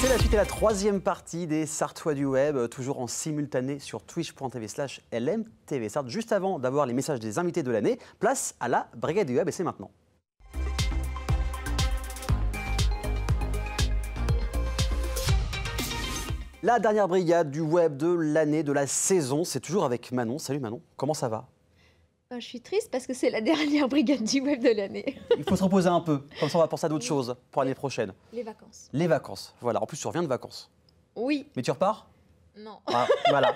C'est la suite et la troisième partie des Sartois du Web, toujours en simultané sur twitch.tv/LMTV Sarthe. Juste avant d'avoir les messages des invités de l'année, place à la Brigade du Web et c'est maintenant. La dernière brigade du web de l'année, de la saison, c'est toujours avec Manon. Salut Manon, comment ça va? Je suis triste parce que c'est la dernière brigade du web de l'année. Il faut se reposer un peu, comme ça on va penser à d'autres choses pour l'année prochaine. Les vacances. Les vacances, voilà. En plus, tu reviens de vacances. Oui. Mais tu repars? Non. Ah, voilà.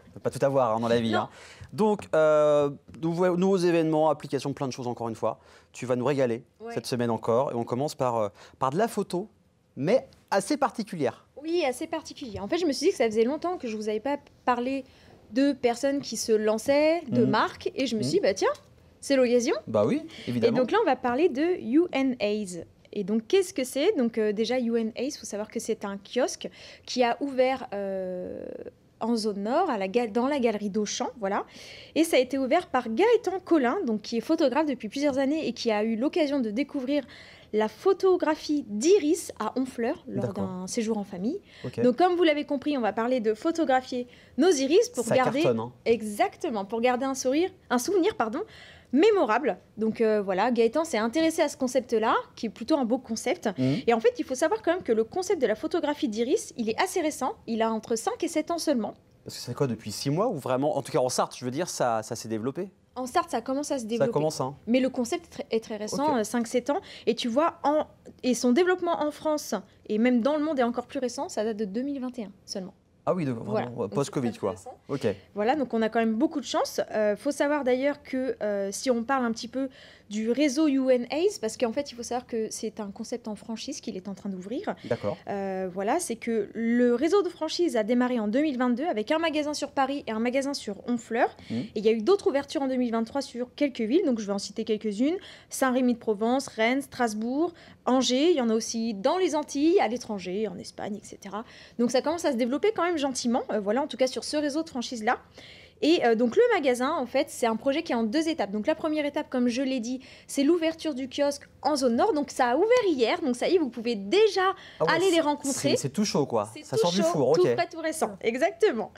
On peut pas tout avoir dans la vie. Hein. Donc, nouveaux événements, applications, plein de choses encore une fois. Tu vas nous régaler cette semaine encore. Et on commence par de la photo, mais assez particulière. Oui, assez particulière. En fait, je me suis dit que ça faisait longtemps que je vous avais pas parlé de personnes qui se lançaient, de marques. Et je me suis dit, bah tiens, c'est l'occasion. Bah oui, évidemment. Et donc là, on va parler de UNAIS. Et donc, qu'est-ce que c'est? Donc déjà, UNAIS, il faut savoir que c'est un kiosque qui a ouvert en zone nord, dans la galerie d'Auchan, voilà. Et ça a été ouvert par Gaëtan Collin, donc, qui est photographe depuis plusieurs années et qui a eu l'occasion de découvrir la photographie d'Iris à Honfleur lors d'un séjour en famille. Okay. Donc, comme vous l'avez compris, on va parler de photographier nos iris pour garder exactement, pour garder un souvenir, mémorable. Donc voilà, Gaëtan s'est intéressé à ce concept-là, qui est plutôt un beau concept. Et en fait, il faut savoir quand même que le concept de la photographie d'iris, il est assez récent. Il a entre 5 et 7 ans seulement. Parce que c'est quoi, depuis 6 mois ou vraiment, en tout cas en Sarthe, je veux dire, ça s'est développé? En Sarthe, ça commence à se développer. Ça commence, hein. Mais le concept est très récent, 5-7 ans. Et tu vois, et son développement en France, et même dans le monde, est encore plus récent, ça date de 2021 seulement. Ah oui, vraiment, voilà. Post-Covid, quoi. Ok. Voilà, donc on a quand même beaucoup de chance. Faut savoir d'ailleurs que si on parle un petit peu du réseau UNAIS, parce qu'en fait, il faut savoir que c'est un concept en franchise qu'il est en train d'ouvrir. D'accord. Voilà, c'est que le réseau de franchise a démarré en 2022 avec un magasin sur Paris et un magasin sur Honfleur. Et il y a eu d'autres ouvertures en 2023 sur quelques villes, donc je vais en citer quelques-unes. Saint-Rémy-de-Provence, Rennes, Strasbourg, Angers. Il y en a aussi dans les Antilles, à l'étranger, en Espagne, etc. Donc ça commence à se développer quand même gentiment, voilà, en tout cas sur ce réseau de franchise-là. Et donc le magasin, en fait, c'est un projet qui est en 2 étapes. Donc la première étape, comme je l'ai dit, c'est l'ouverture du kiosque en zone nord. Donc ça a ouvert hier, donc ça y est, vous pouvez déjà aller les rencontrer. C'est tout chaud, quoi. Ça sort du four, tout frais, tout récent. Exactement.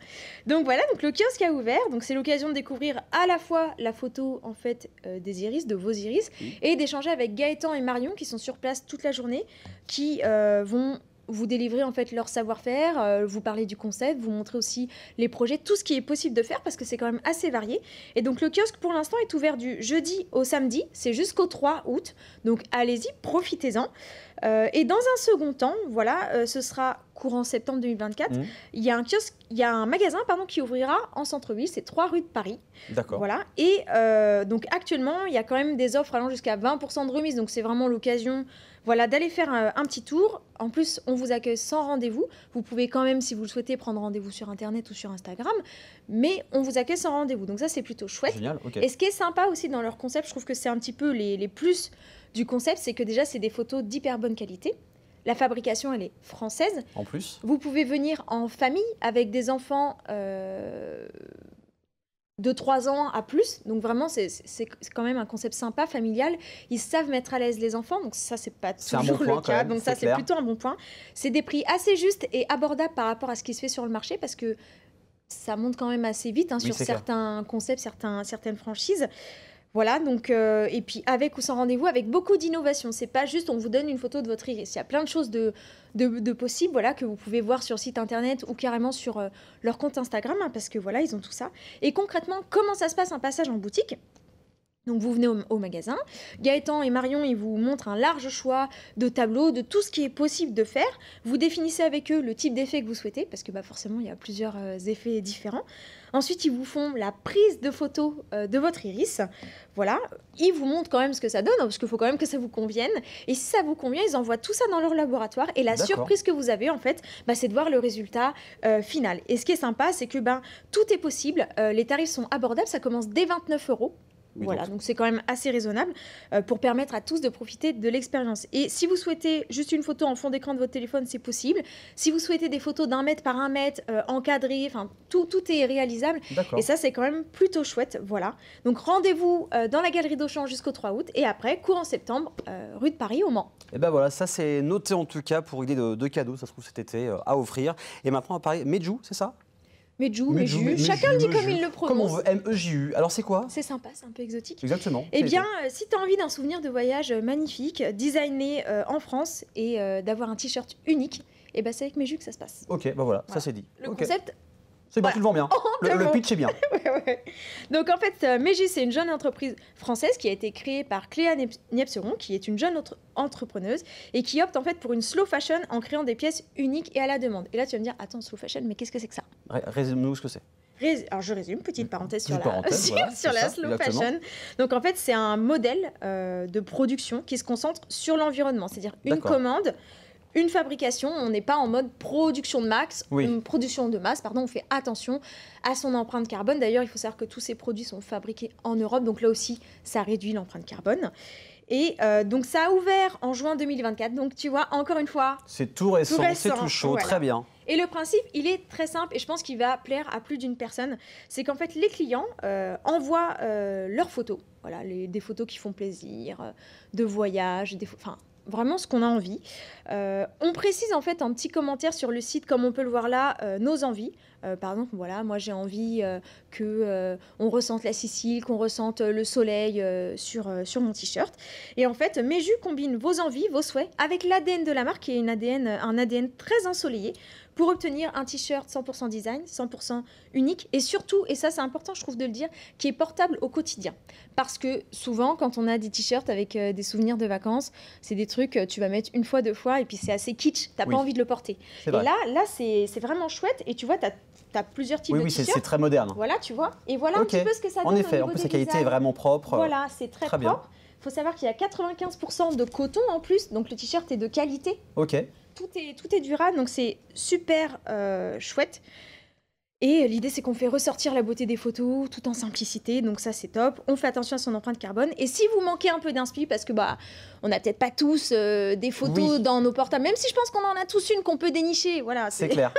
Donc voilà, donc le kiosque a ouvert. Donc c'est l'occasion de découvrir à la fois la photo, en fait, des iris, de vos iris, et d'échanger avec Gaëtan et Marion, qui sont sur place toute la journée, qui vont vous délivrer en fait leur savoir-faire, vous parler du concept, vous montrer aussi les projets, tout ce qui est possible de faire parce que c'est quand même assez varié. Et donc le kiosque pour l'instant est ouvert du jeudi au samedi, c'est jusqu'au 3 août. Donc allez-y, profitez-en. Et dans un second temps, voilà, ce sera courant septembre 2024. Il y a un magasin qui ouvrira en centre-ville, c'est 3 rue de Paris. D'accord. Voilà. Et donc actuellement, il y a quand même des offres allant jusqu'à 20% de remise, donc c'est vraiment l'occasion, voilà, d'aller faire un petit tour. En plus, on vous accueille sans rendez-vous. Vous pouvez quand même, si vous le souhaitez, prendre rendez-vous sur Internet ou sur Instagram, mais on vous accueille sans rendez-vous. Donc ça, c'est plutôt chouette. Génial, ok. Et ce qui est sympa aussi dans leur concept, je trouve que c'est un petit peu les plus du concept, c'est que déjà, c'est des photos d'hyper bonne qualité. La fabrication, elle est française. En plus, vous pouvez venir en famille avec des enfants de 3 ans à plus. Donc vraiment, c'est quand même un concept sympa, familial. Ils savent mettre à l'aise les enfants. Donc ça, c'est pas toujours le cas. Donc ça, c'est plutôt un bon point. C'est des prix assez justes et abordables par rapport à ce qui se fait sur le marché parce que ça monte quand même assez vite sur certains concepts, certaines franchises. Voilà, donc, et puis avec ou sans rendez-vous, avec beaucoup d'innovation. C'est pas juste on vous donne une photo de votre iris. Il y a plein de choses de possibles, voilà, que vous pouvez voir sur le site internet ou carrément sur leur compte Instagram, parce que voilà, ils ont tout ça. Et concrètement, comment ça se passe un passage en boutique ? Donc vous venez au magasin, Gaëtan et Marion, ils vous montrent un large choix de tableaux, de tout ce qui est possible de faire. Vous définissez avec eux le type d'effet que vous souhaitez, parce que forcément, il y a plusieurs effets différents. Ensuite, ils vous font la prise de photo de votre iris. Voilà, ils vous montrent quand même ce que ça donne, parce qu'il faut quand même que ça vous convienne. Et si ça vous convient, ils envoient tout ça dans leur laboratoire. Et la surprise que vous avez, en fait, c'est de voir le résultat final. Et ce qui est sympa, c'est que tout est possible. Les tarifs sont abordables, ça commence dès 29 €. voilà, donc c'est quand même assez raisonnable pour permettre à tous de profiter de l'expérience. Et si vous souhaitez juste une photo en fond d'écran de votre téléphone, c'est possible. Si vous souhaitez des photos d'1 mètre par 1 mètre, encadrées, enfin tout est réalisable. Et ça, c'est quand même plutôt chouette. Voilà. Donc rendez-vous dans la galerie d'Auchan jusqu'au 3 août et après, courant septembre, rue de Paris au Mans. Et ben voilà, ça c'est noté en tout cas pour idée de cadeaux, ça se trouve cet été à offrir. Et maintenant à Paris, Meju, c'est ça? Meju, chacun le dit comme il le prononce. Comme on veut, M-E-J-U. Alors c'est quoi? C'est sympa, c'est un peu exotique. Exactement. Eh bien, si tu as envie d'un souvenir de voyage magnifique, designé en France et d'avoir un t-shirt unique, eh ben, c'est avec Meju que ça se passe. Ok, bah voilà, ça c'est dit. Le concept... C'est bien, tu le vends bien. Le pitch est bien. Ouais. Donc en fait, Meju, c'est une jeune entreprise française qui a été créée par Cléa Niepceron, qui est une jeune entrepreneuse et qui opte en fait pour une slow fashion en créant des pièces uniques et à la demande. Et là, tu vas me dire, attends, slow fashion, mais qu'est-ce que c'est que ça? Résume-nous ce que c'est. Alors je résume, petite parenthèse sur la slow fashion. Donc en fait, c'est un modèle de production qui se concentre sur l'environnement, c'est-à-dire une commande, une fabrication. On n'est pas en mode production de masse, on fait attention à son empreinte carbone. D'ailleurs, il faut savoir que tous ces produits sont fabriqués en Europe, donc là aussi, ça réduit l'empreinte carbone. Et donc ça a ouvert en juin 2024, donc tu vois, encore une fois... C'est tout récent, c'est tout chaud, voilà. Très bien. Et le principe, il est très simple et je pense qu'il va plaire à plus d'une personne. C'est qu'en fait, les clients envoient leurs photos, voilà, des photos qui font plaisir, de voyage, enfin... Vraiment ce qu'on a envie. On précise en fait un petit commentaire sur le site, comme on peut le voir là, nos envies. Par exemple, voilà, moi j'ai envie qu'on ressente la Sicile, qu'on ressente le soleil sur mon t-shirt. Et en fait, Meju combine vos envies, vos souhaits, avec l'ADN de la marque, qui est un ADN très ensoleillé, pour obtenir un t-shirt 100% design, 100% unique, et surtout, et ça c'est important je trouve de le dire, qui est portable au quotidien. Parce que souvent, quand on a des t-shirts avec des souvenirs de vacances, c'est des trucs tu vas mettre une fois, deux fois, et puis c'est assez kitsch, t'as pas envie de le porter. Et là c'est vraiment chouette, et tu vois, t'as plusieurs types de t-shirts. Oui, c'est très moderne. Voilà, tu vois, et voilà un petit peu ce que ça donne. En effet, en plus sa qualité est vraiment propre. Voilà, c'est très propre. Bien. Il faut savoir qu'il y a 95% de coton en plus, donc le t-shirt est de qualité. Ok. Tout est durable, donc c'est super chouette. Et l'idée, c'est qu'on fait ressortir la beauté des photos tout en simplicité, donc ça c'est top. On fait attention à son empreinte carbone. Et si vous manquez un peu d'inspi, parce que on n'a peut-être pas tous des photos dans nos portables, même si je pense qu'on en a tous une qu'on peut dénicher, voilà. C'est clair.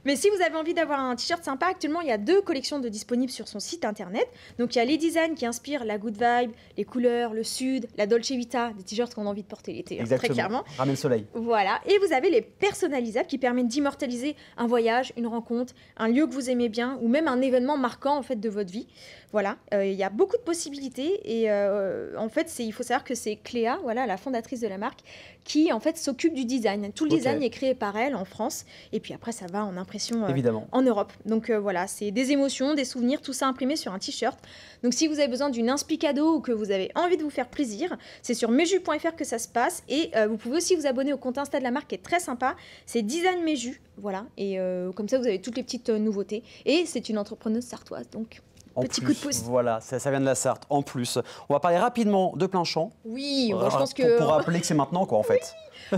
Mais si vous avez envie d'avoir un t-shirt sympa, actuellement il y a 2 collections disponibles sur son site internet. Donc il y a les designs qui inspirent la good vibe, les couleurs, le sud, la Dolce Vita, des t-shirts qu'on a envie de porter l'été, très clairement. Ramène le soleil. Voilà. Et vous avez les personnalisables qui permettent d'immortaliser un voyage, une rencontre, un lieu que vous aimez bien ou même un événement marquant en fait de votre vie. Voilà, il y a beaucoup de possibilités et en fait, il faut savoir que c'est Cléa, voilà, la fondatrice de la marque, qui en fait s'occupe du design. Tout le design est créé par elle en France et puis après ça va en impression en Europe. Donc voilà, c'est des émotions, des souvenirs, tout ça imprimé sur un t-shirt. Donc si vous avez besoin d'une inspi cadeau ou que vous avez envie de vous faire plaisir, c'est sur meju.fr que ça se passe et vous pouvez aussi vous abonner au compte Insta de la marque qui est très sympa. C'est Design Meju, voilà, et comme ça vous avez toutes les petites nouveautés et c'est une entrepreneuse sartoise donc. Petit coup de pouce. Voilà, ça vient de la Sarthe. En plus, on va parler rapidement de Plein-Champ. Oui, je pense que... Pour rappeler que c'est maintenant, quoi, en fait.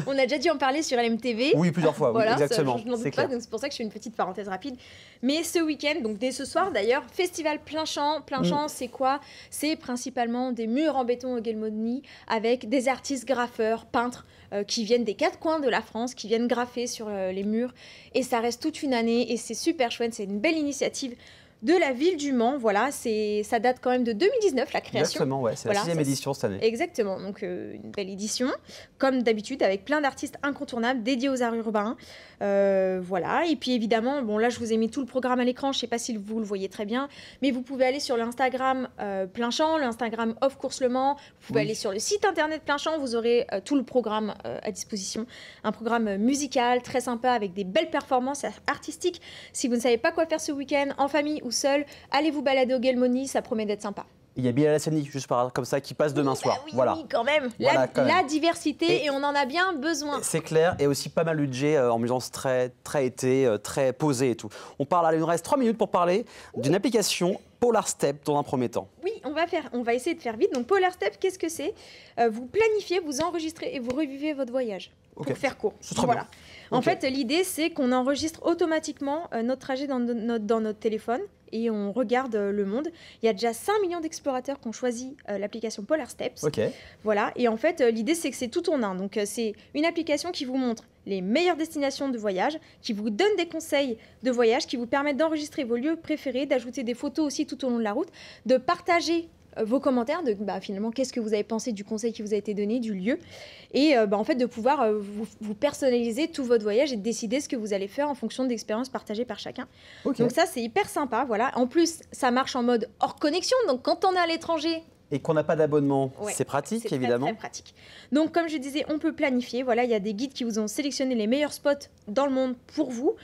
On a déjà dû en parler sur LMTV. Oui, plusieurs fois, voilà, exactement. Je n'en doute pas, donc c'est pour ça que je fais une petite parenthèse rapide. Mais ce week-end, donc dès ce soir d'ailleurs, festival Plein-Champ. Plein-Champ, c'est quoi? C'est principalement des murs en béton au Guelmodny avec des artistes graffeurs, peintres qui viennent des 4 coins de la France, qui viennent graffer sur les murs. Et ça reste toute une année et c'est super chouette. C'est une belle initiative de la ville du Mans, voilà, ça date quand même de 2019, la création. Exactement, ouais, c'est la 6e édition cette année. Exactement, donc une belle édition, comme d'habitude, avec plein d'artistes incontournables dédiés aux arts urbains. Voilà, et puis évidemment, bon là je vous ai mis tout le programme à l'écran, je ne sais pas si vous le voyez très bien, mais vous pouvez aller sur l'Instagram Plein-Champ, l'Instagram Off Course Le Mans, vous pouvez aller sur le site internet Plein-Champ, vous aurez tout le programme à disposition. Un programme musical, très sympa, avec des belles performances artistiques. Si vous ne savez pas quoi faire ce week-end, en famille ou seul, allez vous balader au Guelmodny, ça promet d'être sympa. Il y a Bilal Hassani, juste par comme ça, qui passe demain soir. Oui, voilà. Oui, quand même. Voilà, la diversité, et on en a bien besoin. C'est clair, et aussi pas mal de budget, ambiance très été, très posée et tout. On parle, il nous reste 3 minutes pour parler d'une application Polar Step dans un premier temps. Oui, on va essayer de faire vite. Donc Polar Step, qu'est-ce que c'est? Vous planifiez, vous enregistrez et vous revivez votre voyage. Pour faire court. Voilà. En fait, l'idée, c'est qu'on enregistre automatiquement notre trajet dans notre téléphone et on regarde le monde. Il y a déjà 5 millions d'explorateurs qui ont choisi l'application Polar Steps. Voilà. Et en fait, l'idée, c'est que c'est tout en un. Donc, c'est une application qui vous montre les meilleures destinations de voyage, qui vous donne des conseils de voyage, qui vous permettent d'enregistrer vos lieux préférés, d'ajouter des photos aussi tout au long de la route, de partager vos commentaires de finalement qu'est-ce que vous avez pensé du conseil qui vous a été donné, du lieu, et en fait de pouvoir vous personnaliser tout votre voyage et de décider ce que vous allez faire en fonction d'expériences partagées par chacun. Donc ça c'est hyper sympa, voilà. En plus ça marche en mode hors connexion, donc quand on est à l'étranger et qu'on n'a pas d'abonnement, c'est pratique, évidemment. C'est très pratique. Donc, comme je disais, on peut planifier. Voilà, il y a des guides qui vous ont sélectionné les meilleurs spots dans le monde pour vous.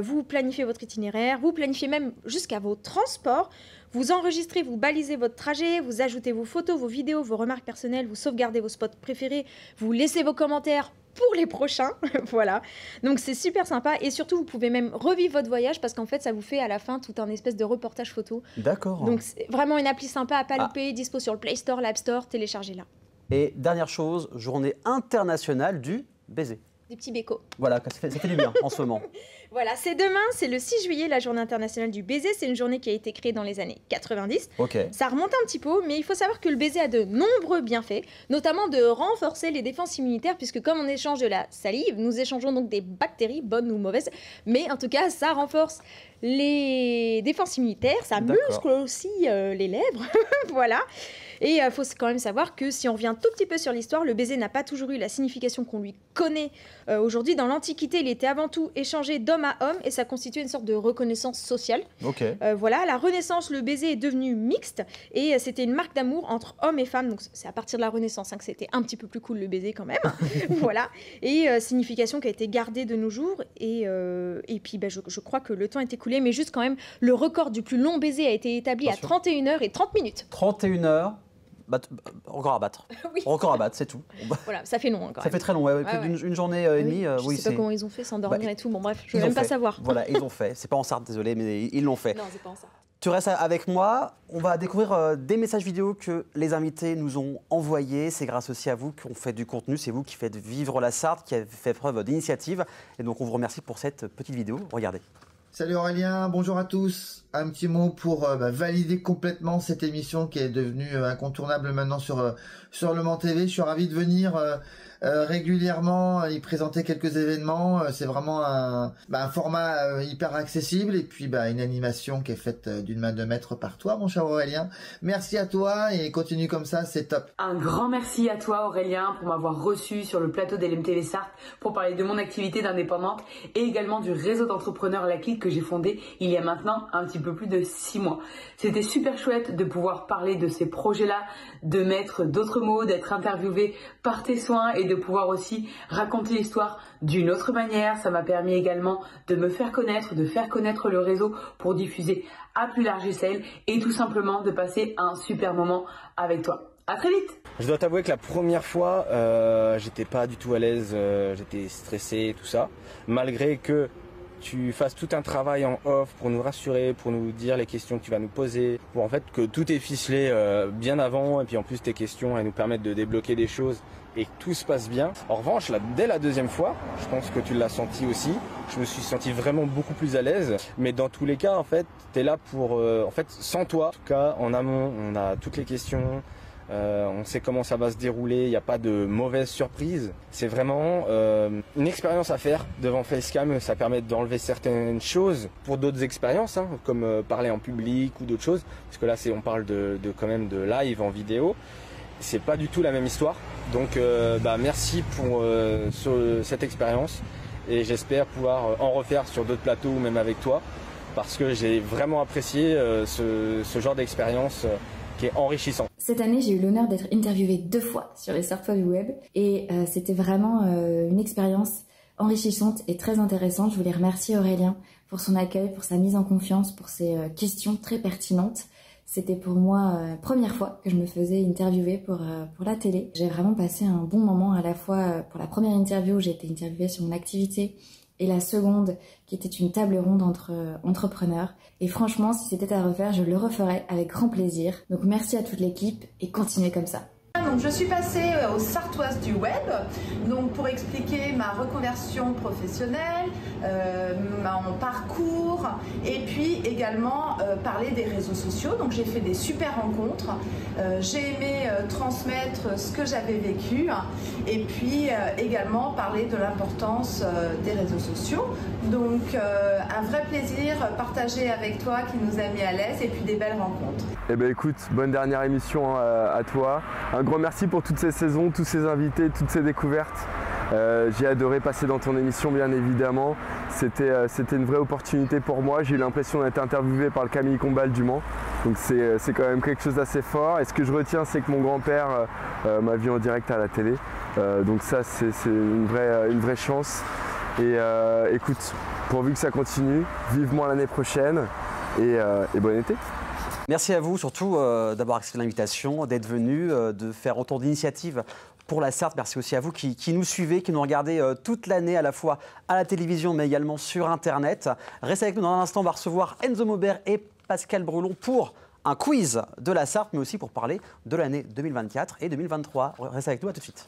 Vous planifiez votre itinéraire, vous planifiez même jusqu'à vos transports. Vous enregistrez, vous balisez votre trajet, vous ajoutez vos photos, vos vidéos, vos remarques personnelles, vous sauvegardez vos spots préférés, vous laissez vos commentaires pour les prochains. Voilà. Donc, c'est super sympa. Et surtout, vous pouvez même revivre votre voyage parce qu'en fait, ça vous fait à la fin tout un espèce de reportage photo. D'accord. Donc, c'est vraiment une appli sympa à pas louper, dispo sur le Play Store, l'App Store, téléchargez-la. Et dernière chose, journée internationale du baiser. Des petits bécos. Voilà, ça fait du bien en ce moment. Voilà, c'est demain, c'est le 6 juillet, la journée internationale du baiser. C'est une journée qui a été créée dans les années 90. Ça remonte un petit peu, mais il faut savoir que le baiser a de nombreux bienfaits, notamment de renforcer les défenses immunitaires, puisque comme on échange de la salive, nous échangeons donc des bactéries, bonnes ou mauvaises, mais en tout cas, ça renforce les défenses immunitaires, ça muscle aussi les lèvres, voilà. Et il faut quand même savoir que si on revient tout petit peu sur l'histoire, le baiser n'a pas toujours eu la signification qu'on lui connaît aujourd'hui. Dans l'Antiquité, il était avant tout échangé d'homme à homme et ça constituait une sorte de reconnaissance sociale. Voilà, à la Renaissance, le baiser est devenu mixte et c'était une marque d'amour entre hommes et femmes. Donc c'est à partir de la Renaissance que c'était un petit peu plus cool le baiser quand même. Voilà, et signification qui a été gardée de nos jours. Et puis je crois que le temps est écoulé, mais juste quand même, le record du plus long baiser a été établi à 31 h et 30 minutes. 31 h. Record à battre. Record à battre, c'est tout. Voilà, ça fait long encore. Ça fait très long, une journée et demie. Je sais pas comment ils ont fait, s'endormir et tout. Bon bref, je veux même pas savoir. Voilà, ils ont fait. C'est pas en Sarthe, désolé, mais ils l'ont fait. Non, c'est pas en Sarthe. Tu restes avec moi. On va découvrir des messages vidéo que les invités nous ont envoyés. C'est grâce aussi à vous qu'on fait du contenu. C'est vous qui faites vivre la Sarthe, qui avez fait preuve d'initiative. Et donc on vous remercie pour cette petite vidéo. Regardez. Salut Aurélien, bonjour à tous. Un petit mot pour valider complètement cette émission qui est devenue incontournable maintenant sur Le Mans TV. Je suis ravi de venir régulièrement y présenter quelques événements. C'est vraiment un format hyper accessible et puis une animation qui est faite d'une main de maître par toi, mon cher Aurélien. Merci à toi et continue comme ça, c'est top. Un grand merci à toi Aurélien pour m'avoir reçu sur le plateau d'LMTV Sarthe pour parler de mon activité d'indépendante et également du réseau d'entrepreneurs La Clique que j'ai fondé il y a maintenant un petit peu plus de 6 mois. C'était super chouette de pouvoir parler de ces projets-là, de mettre d'autres mots, d'être interviewé par tes soins et de pouvoir aussi raconter l'histoire d'une autre manière. Ça m'a permis également de me faire connaître, de faire connaître le réseau pour diffuser à plus large échelle et tout simplement de passer un super moment avec toi. À très vite. Je dois t'avouer que la première fois, j'étais pas du tout à l'aise, j'étais stressé, tout ça, malgré que tu fasses tout un travail en off pour nous rassurer, pour nous dire les questions que tu vas nous poser, pour en fait que tout est ficelé bien avant et puis en plus tes questions elles nous permettent de débloquer des choses et que tout se passe bien. En revanche, dès la deuxième fois, je pense que tu l'as senti aussi, je me suis senti vraiment beaucoup plus à l'aise, mais dans tous les cas en fait, tu es là pour en fait sans toi, en tout cas en amont, on a toutes les questions. On sait comment ça va se dérouler, il n'y a pas de mauvaise surprise. C'est vraiment une expérience à faire devant Facecam, ça permet d'enlever certaines choses pour d'autres expériences, comme parler en public ou d'autres choses, parce que là on parle quand même de live en vidéo. C'est pas du tout la même histoire, donc merci pour cette expérience et j'espère pouvoir en refaire sur d'autres plateaux ou même avec toi, parce que j'ai vraiment apprécié ce genre d'expérience qui est enrichissant. Cette année, j'ai eu l'honneur d'être interviewée 2 fois sur les Sartois du Web et c'était vraiment une expérience enrichissante et très intéressante. Je voulais remercier Aurélien pour son accueil, pour sa mise en confiance, pour ses questions très pertinentes. C'était pour moi première fois que je me faisais interviewer pour la télé. J'ai vraiment passé un bon moment à la fois pour la première interview où j'ai été interviewée sur mon activité et la seconde qui était une table ronde entre entrepreneurs. Et franchement, si c'était à refaire, je le referais avec grand plaisir. Donc merci à toute l'équipe et continuez comme ça. Donc, je suis passée aux Sartoises du web donc pour expliquer ma reconversion professionnelle, mon parcours et puis également parler des réseaux sociaux. Donc j'ai fait des super rencontres, j'ai aimé transmettre ce que j'avais vécu et puis également parler de l'importance des réseaux sociaux. Donc un vrai plaisir partagé avec toi qui nous a mis à l'aise et puis des belles rencontres. Eh bien écoute, bonne dernière émission à toi. Un grand merci pour toutes ces saisons, tous ces invités, toutes ces découvertes. J'ai adoré passer dans ton émission, bien évidemment. C'était une vraie opportunité pour moi. J'ai eu l'impression d'être interviewé par le Camille Combal du Mans. Donc c'est quand même quelque chose d'assez fort. Et ce que je retiens, c'est que mon grand-père m'a vu en direct à la télé. Donc ça, c'est une vraie chance. Et écoute, pourvu que ça continue, vivement l'année prochaine et bon été. Merci à vous, surtout d'avoir accepté l'invitation, d'être venu, de faire autant d'initiatives pour la Sarthe. Merci aussi à vous qui nous suivez, qui nous regardez toute l'année, à la fois à la télévision, mais également sur Internet. Restez avec nous dans un instant, on va recevoir Enzo Maubert et Pascal Brulon pour un quiz de la Sarthe, mais aussi pour parler de l'année 2024 et 2023. Restez avec nous, à tout de suite.